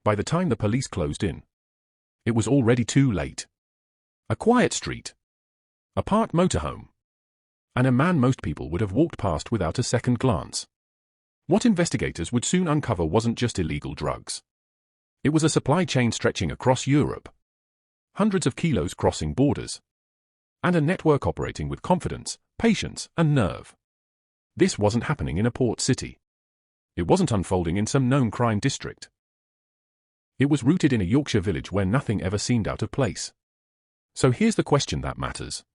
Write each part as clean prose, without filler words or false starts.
By the time the police closed in, it was already too late. A quiet street, a parked motorhome, and a man most people would have walked past without a second glance. What investigators would soon uncover wasn't just illegal drugs. It was a supply chain stretching across Europe, hundreds of kilos crossing borders, and a network operating with confidence, patience, and nerve. This wasn't happening in a port city. It wasn't unfolding in some known crime district. It was rooted in a Yorkshire village where nothing ever seemed out of place. So here's the question that matters.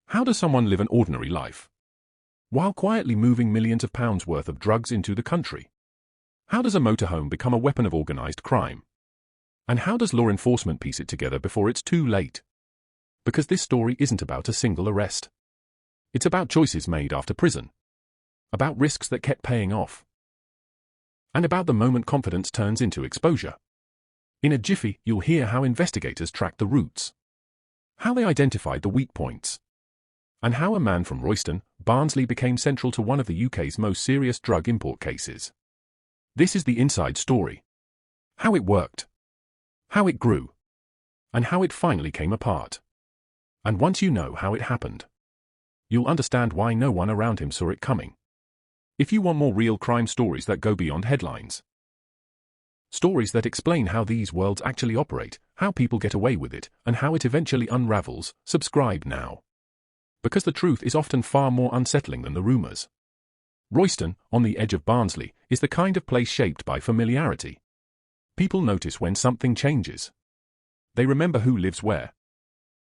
How does someone live an ordinary life while quietly moving millions of pounds worth of drugs into the country? How does a motorhome become a weapon of organized crime? And how does law enforcement piece it together before it's too late? Because this story isn't about a single arrest. It's about choices made after prison, about risks that kept paying off, and about the moment confidence turns into exposure. In a jiffy, you'll hear how investigators tracked the roots, how they identified the weak points, and how a man from Royston, Barnsley became central to one of the UK's most serious drug import cases. This is the inside story. How it worked, how it grew, and how it finally came apart. And once you know how it happened, you'll understand why no one around him saw it coming. If you want more real crime stories that go beyond headlines, stories that explain how these worlds actually operate, how people get away with it, and how it eventually unravels, subscribe now. Because the truth is often far more unsettling than the rumors. Royston, on the edge of Barnsley, is the kind of place shaped by familiarity. People notice when something changes. They remember who lives where.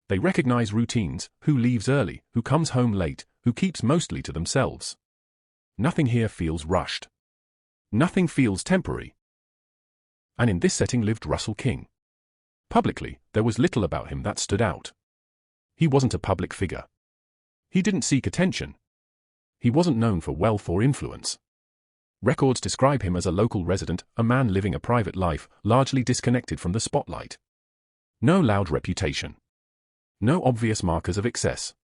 They recognize routines, who leaves early, who comes home late, who keeps mostly to themselves. Nothing here feels rushed. Nothing feels temporary. And in this setting lived Russell King. Publicly, there was little about him that stood out. He wasn't a public figure. He didn't seek attention. He wasn't known for wealth or influence. Records describe him as a local resident, a man living a private life, largely disconnected from the spotlight. No loud reputation. No obvious markers of excess.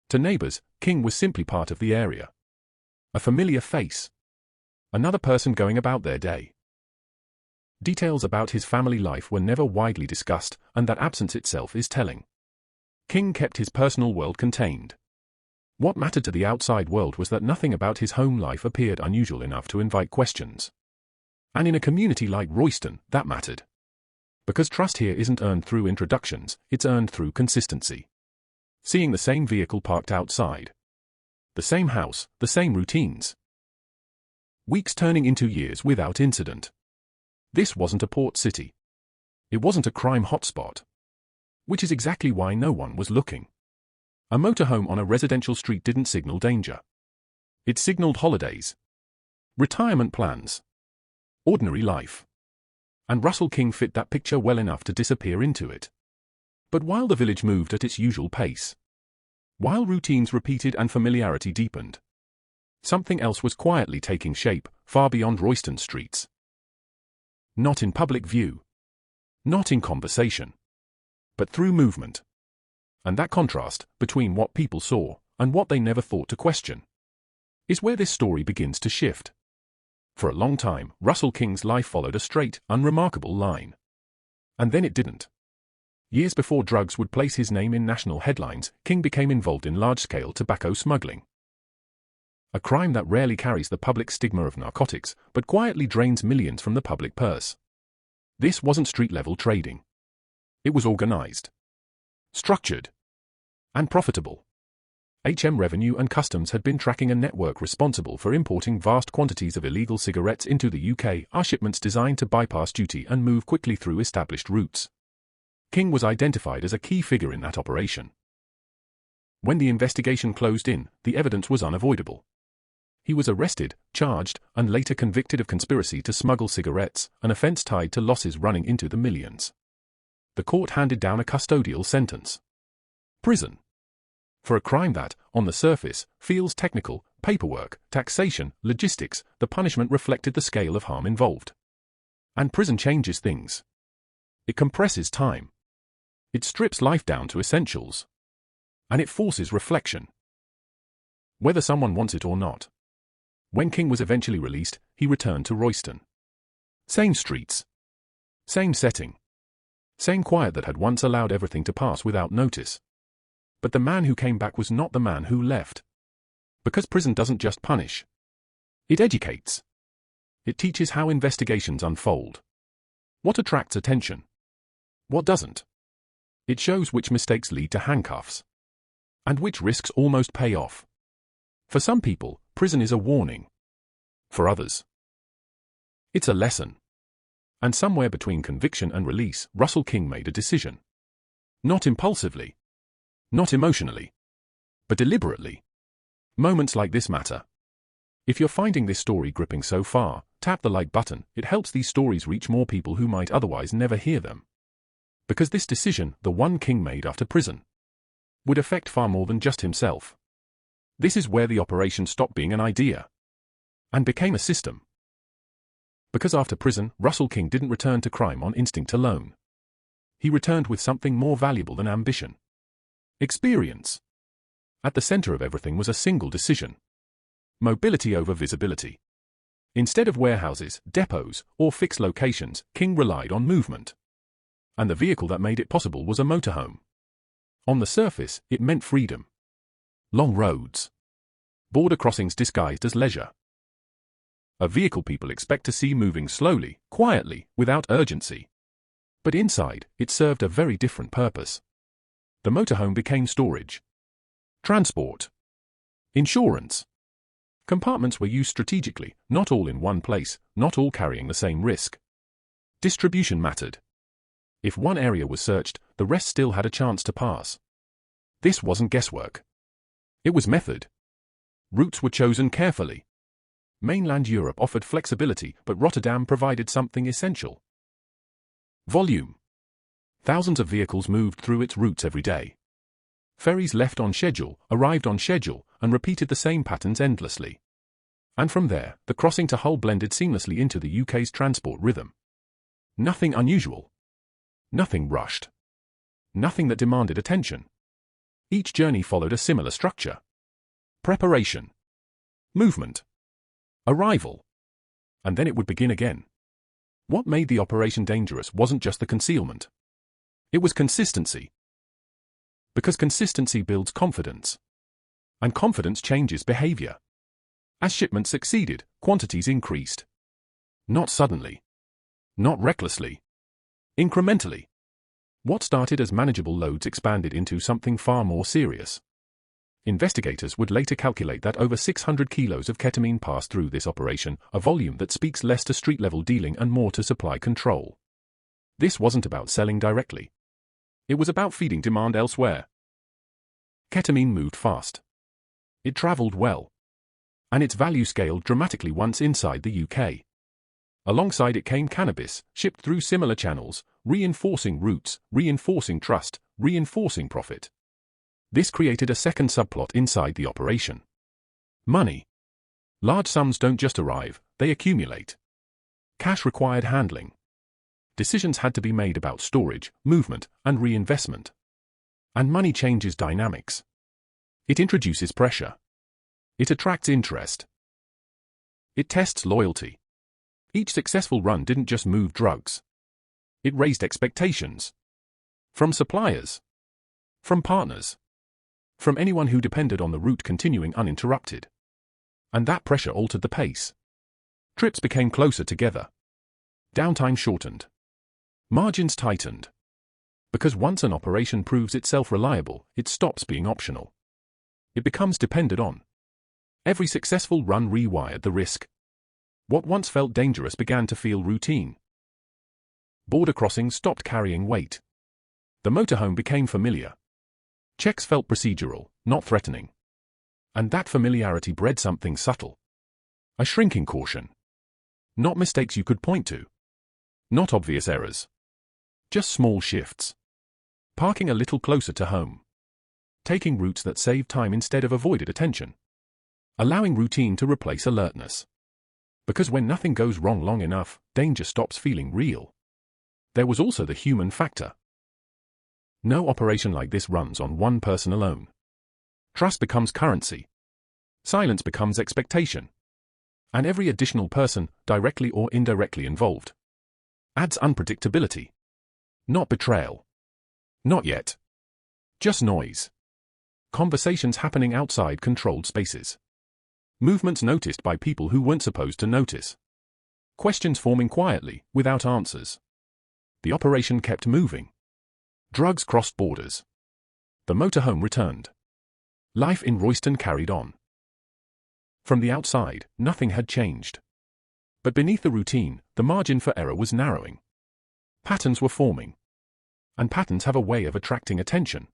To neighbors, King was simply part of the area. A familiar face. Another person going about their day. Details about his family life were never widely discussed, and that absence itself is telling. King kept his personal world contained. What mattered to the outside world was that nothing about his home life appeared unusual enough to invite questions. And in a community like Royston, that mattered. Because trust here isn't earned through introductions, it's earned through consistency. Seeing the same vehicle parked outside. The same house, the same routines. Weeks turning into years without incident. This wasn't a port city. It wasn't a crime hotspot. Which is exactly why no one was looking. A motorhome on a residential street didn't signal danger. It signaled holidays, retirement plans, ordinary life. And Russell King fit that picture well enough to disappear into it. But while the village moved at its usual pace, while routines repeated and familiarity deepened, something else was quietly taking shape, far beyond Royston streets. Not in public view, not in conversation, but through movement. And that contrast, between what people saw and what they never thought to question, is where this story begins to shift. For a long time, Russell King's life followed a straight, unremarkable line. And then it didn't. Years before drugs would place his name in national headlines, King became involved in large-scale tobacco smuggling. A crime that rarely carries the public stigma of narcotics, but quietly drains millions from the public purse. This wasn't street-level trading. It was organized, structured, and profitable. Revenue and Customs had been tracking a network responsible for importing vast quantities of illegal cigarettes into the UK, our shipments designed to bypass duty and move quickly through established routes. King was identified as a key figure in that operation. When the investigation closed in, the evidence was unavoidable. He was arrested, charged, and later convicted of conspiracy to smuggle cigarettes, an offence tied to losses running into the millions. The court handed down a custodial sentence. Prison. For a crime that, on the surface, feels technical, paperwork, taxation, logistics, the punishment reflected the scale of harm involved. And prison changes things. It compresses time. It strips life down to essentials. And it forces reflection. Whether someone wants it or not. When King was eventually released, he returned to Royston. Same streets. Same setting. Same quiet that had once allowed everything to pass without notice. But the man who came back was not the man who left. Because prison doesn't just punish. It educates. It teaches how investigations unfold. What attracts attention? What doesn't? It shows which mistakes lead to handcuffs. And which risks almost pay off. For some people, prison is a warning. For others, it's a lesson. And somewhere between conviction and release, Russell King made a decision. Not impulsively. Not emotionally. But deliberately. Moments like this matter. If you're finding this story gripping so far, tap the like button. It helps these stories reach more people who might otherwise never hear them. Because this decision, the one King made after prison, would affect far more than just himself. This is where the operation stopped being an idea and became a system. Because after prison, Russell King didn't return to crime on instinct alone. He returned with something more valuable than ambition. Experience. At the center of everything was a single decision. Mobility over visibility. Instead of warehouses, depots, or fixed locations, King relied on movement. And the vehicle that made it possible was a motorhome. On the surface, it meant freedom. Long roads. Border crossings disguised as leisure. A vehicle people expect to see moving slowly, quietly, without urgency. But inside, it served a very different purpose. The motorhome became storage. Transport. Insurance. Compartments were used strategically, not all in one place, not all carrying the same risk. Distribution mattered. If one area was searched, the rest still had a chance to pass. This wasn't guesswork. It was method. Routes were chosen carefully. Mainland Europe offered flexibility, but Rotterdam provided something essential. Volume. Thousands of vehicles moved through its routes every day. Ferries left on schedule, arrived on schedule, and repeated the same patterns endlessly. And from there, the crossing to Hull blended seamlessly into the UK's transport rhythm. Nothing unusual. Nothing rushed. Nothing that demanded attention. Each journey followed a similar structure. Preparation. Movement. Arrival. And then it would begin again. What made the operation dangerous wasn't just the concealment. It was consistency. Because consistency builds confidence. And confidence changes behavior. As shipments succeeded, quantities increased. Not suddenly. Not recklessly. Incrementally. What started as manageable loads expanded into something far more serious. Investigators would later calculate that over 600 kilos of ketamine passed through this operation, a volume that speaks less to street-level dealing and more to supply control. This wasn't about selling directly. It was about feeding demand elsewhere. Ketamine moved fast. It traveled well. And its value scaled dramatically once inside the UK. Alongside it came cannabis, shipped through similar channels, reinforcing routes, reinforcing trust, reinforcing profit. This created a second subplot inside the operation. Money. Large sums don't just arrive, they accumulate. Cash required handling. Decisions had to be made about storage, movement, and reinvestment. And money changes dynamics. It introduces pressure. It attracts interest. It tests loyalty. Each successful run didn't just move drugs. It raised expectations. From suppliers. From partners. From anyone who depended on the route continuing uninterrupted. And that pressure altered the pace. Trips became closer together. Downtime shortened. Margins tightened. Because once an operation proves itself reliable, it stops being optional. It becomes depended on. Every successful run rewired the risk. What once felt dangerous began to feel routine. Border crossings stopped carrying weight. The motorhome became familiar. Checks felt procedural, not threatening. And that familiarity bred something subtle. A shrinking caution. Not mistakes you could point to. Not obvious errors. Just small shifts. Parking a little closer to home. Taking routes that saved time instead of avoided attention. Allowing routine to replace alertness. Because when nothing goes wrong long enough, danger stops feeling real. There was also the human factor. No operation like this runs on one person alone. Trust becomes currency. Silence becomes expectation. And every additional person, directly or indirectly involved, Adds unpredictability. Not betrayal. Not yet. Just noise. Conversations happening outside controlled spaces. Movements noticed by people who weren't supposed to notice. Questions forming quietly, without answers. The operation kept moving. Drugs crossed borders. The motorhome returned. Life in Royston carried on. From the outside, nothing had changed. But beneath the routine, the margin for error was narrowing. Patterns were forming. And patterns have a way of attracting attention.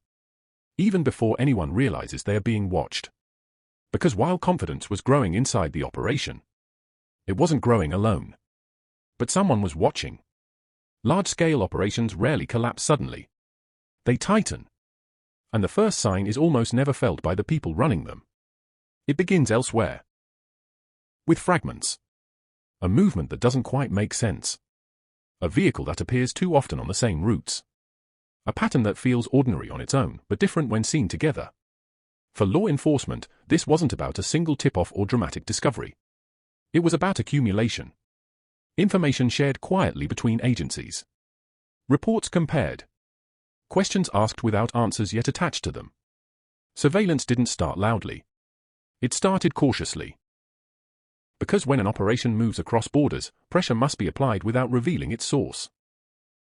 Even before anyone realizes they are being watched. Because while confidence was growing inside the operation, it wasn't growing alone. But someone was watching. Large-scale operations rarely collapse suddenly. They tighten. And the first sign is almost never felt by the people running them. It begins elsewhere. With fragments. A movement that doesn't quite make sense. A vehicle that appears too often on the same routes. A pattern that feels ordinary on its own, but different when seen together. For law enforcement, this wasn't about a single tip-off or dramatic discovery. It was about accumulation. Information shared quietly between agencies. Reports compared. Questions asked without answers yet attached to them. Surveillance didn't start loudly. It started cautiously. Because when an operation moves across borders, pressure must be applied without revealing its source.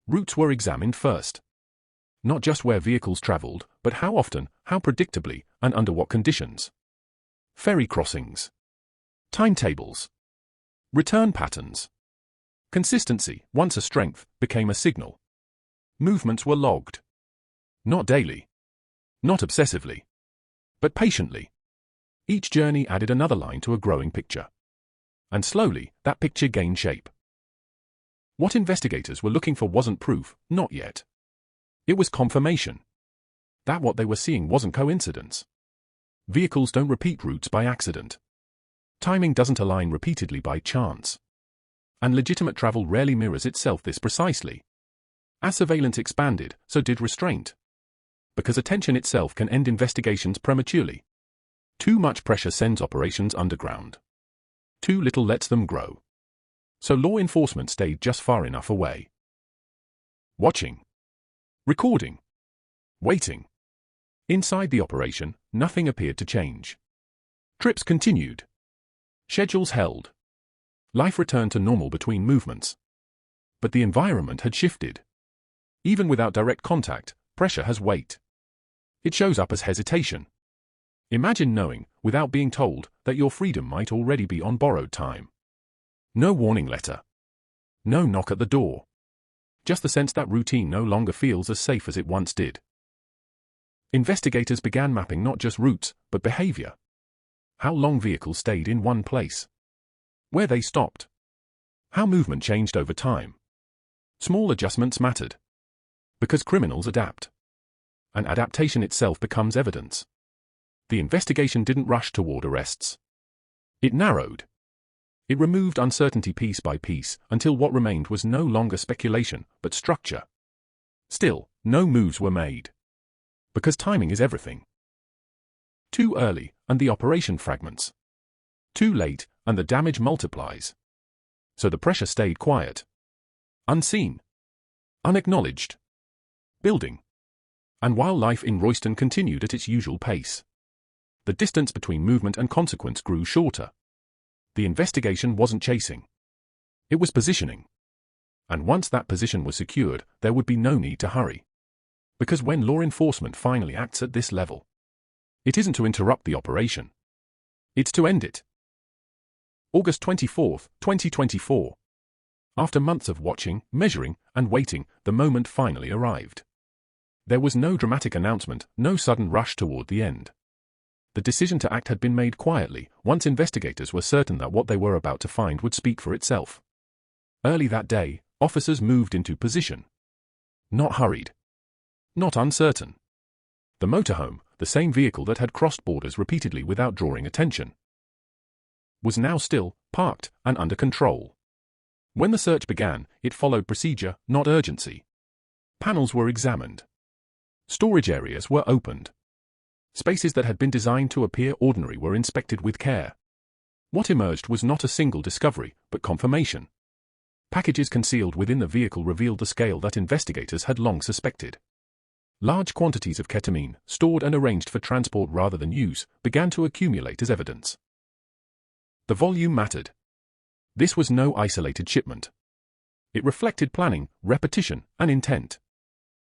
Routes were examined first. Not just where vehicles traveled, but how often, how predictably, and under what conditions. Ferry crossings. Timetables. Return patterns. Consistency, once a strength, became a signal. Movements were logged. Not daily. Not obsessively. But patiently. Each journey added another line to a growing picture. And slowly, that picture gained shape. What investigators were looking for wasn't proof, not yet. It was confirmation. That what they were seeing wasn't coincidence. Vehicles don't repeat routes by accident. Timing doesn't align repeatedly by chance. And legitimate travel rarely mirrors itself this precisely. As surveillance expanded, so did restraint. Because attention itself can end investigations prematurely. Too much pressure sends operations underground. Too little lets them grow. So law enforcement stayed just far enough away. Watching. Recording. Waiting. Inside the operation, nothing appeared to change. Trips continued. Schedules held. Life returned to normal between movements. But the environment had shifted. Even without direct contact, pressure has weight. It shows up as hesitation. Imagine knowing, without being told, that your freedom might already be on borrowed time. No warning letter. No knock at the door. Just the sense that routine no longer feels as safe as it once did. Investigators began mapping not just routes, but behavior. How long vehicles stayed in one place. Where they stopped. How movement changed over time. Small adjustments mattered. Because criminals adapt. And adaptation itself becomes evidence. The investigation didn't rush toward arrests. It narrowed. It removed uncertainty piece by piece until what remained was no longer speculation, but structure. Still, no moves were made. Because timing is everything. Too early, and the operation fragments. Too late, and the damage multiplies. So the pressure stayed quiet. Unseen. Unacknowledged. Building. And while life in Royston continued at its usual pace, the distance between movement and consequence grew shorter. The investigation wasn't chasing. It was positioning. And once that position was secured, there would be no need to hurry. Because when law enforcement finally acts at this level, it isn't to interrupt the operation. It's to end it. August 24, 2024. After months of watching, measuring, and waiting, the moment finally arrived. There was no dramatic announcement, no sudden rush toward the end. The decision to act had been made quietly, once investigators were certain that what they were about to find would speak for itself. Early that day, officers moved into position. Not hurried. Not uncertain. The motorhome, the same vehicle that had crossed borders repeatedly without drawing attention, was now still, parked, and under control. When the search began, it followed procedure, not urgency. Panels were examined. Storage areas were opened. Spaces that had been designed to appear ordinary were inspected with care. What emerged was not a single discovery, but confirmation. Packages concealed within the vehicle revealed the scale that investigators had long suspected. Large quantities of ketamine, stored and arranged for transport rather than use, began to accumulate as evidence. The volume mattered. This was no isolated shipment. It reflected planning, repetition, and intent.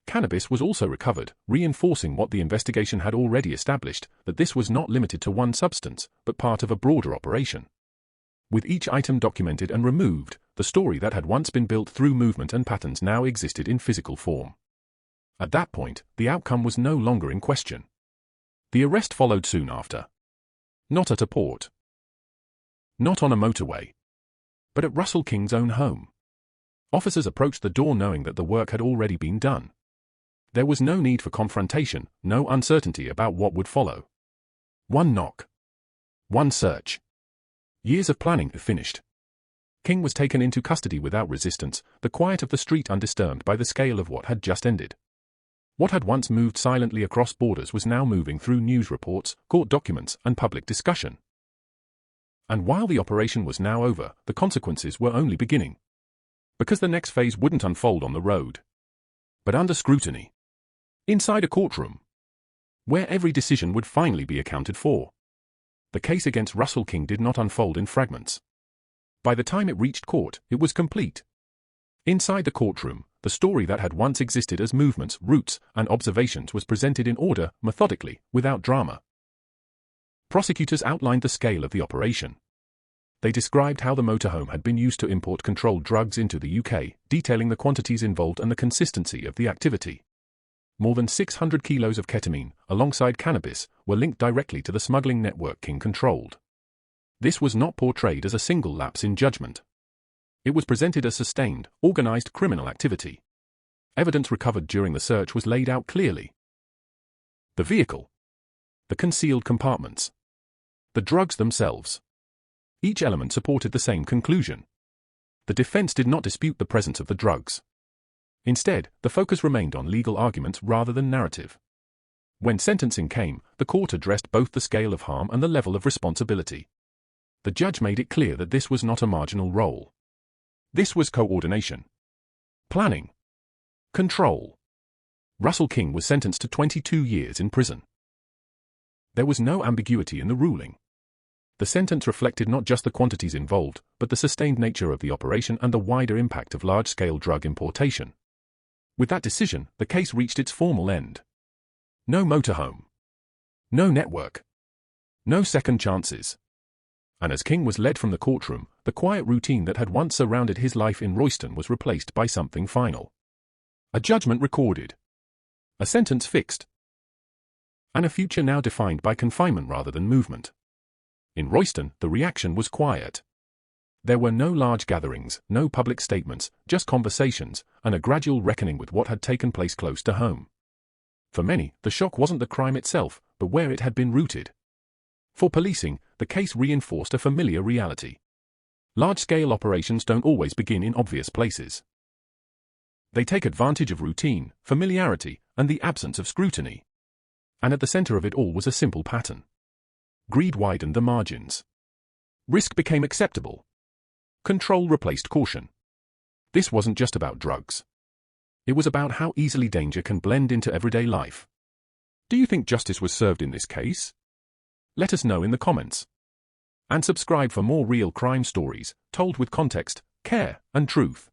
Cannabis was also recovered, reinforcing what the investigation had already established, that this was not limited to one substance, but part of a broader operation. With each item documented and removed, the story that had once been built through movement and patterns now existed in physical form. At that point, the outcome was no longer in question. The arrest followed soon after. Not at a port. Not on a motorway. But at Russell King's own home. Officers approached the door knowing that the work had already been done. There was no need for confrontation, no uncertainty about what would follow. One knock. One search. Years of planning had finished. King was taken into custody without resistance, the quiet of the street undisturbed by the scale of what had just ended. What had once moved silently across borders was now moving through news reports, court documents, and public discussion. And while the operation was now over, the consequences were only beginning. Because the next phase wouldn't unfold on the road, but under scrutiny. Inside a courtroom, where every decision would finally be accounted for. The case against Russell King did not unfold in fragments. By the time it reached court, it was complete. Inside the courtroom, the story that had once existed as movements, routes, and observations was presented in order, methodically, without drama. Prosecutors outlined the scale of the operation. They described how the motorhome had been used to import controlled drugs into the UK, detailing the quantities involved and the consistency of the activity. More than 600 kilos of ketamine, alongside cannabis, were linked directly to the smuggling network King controlled. This was not portrayed as a single lapse in judgment. It was presented as sustained, organized criminal activity. Evidence recovered during the search was laid out clearly. The vehicle. The concealed compartments. The drugs themselves. Each element supported the same conclusion. The defense did not dispute the presence of the drugs. Instead, the focus remained on legal arguments rather than narrative. When sentencing came, the court addressed both the scale of harm and the level of responsibility. The judge made it clear that this was not a marginal role. This was coordination. Planning. Control. Russell King was sentenced to 22 years in prison. There was no ambiguity in the ruling. The sentence reflected not just the quantities involved, but the sustained nature of the operation and the wider impact of large-scale drug importation. With that decision, the case reached its formal end. No motorhome. No network. No second chances. And as King was led from the courtroom, the quiet routine that had once surrounded his life in Royston was replaced by something final. A judgment recorded. A sentence fixed. And a future now defined by confinement rather than movement. In Royston, the reaction was quiet. There were no large gatherings, no public statements, just conversations, and a gradual reckoning with what had taken place close to home. For many, the shock wasn't the crime itself, but where it had been rooted. For policing, the case reinforced a familiar reality. Large-scale operations don't always begin in obvious places. They take advantage of routine, familiarity, and the absence of scrutiny. And at the center of it all was a simple pattern. Greed widened the margins. Risk became acceptable. Control replaced caution. This wasn't just about drugs. It was about how easily danger can blend into everyday life. Do you think justice was served in this case? Let us know in the comments. And subscribe for more real crime stories, told with context, care, and truth.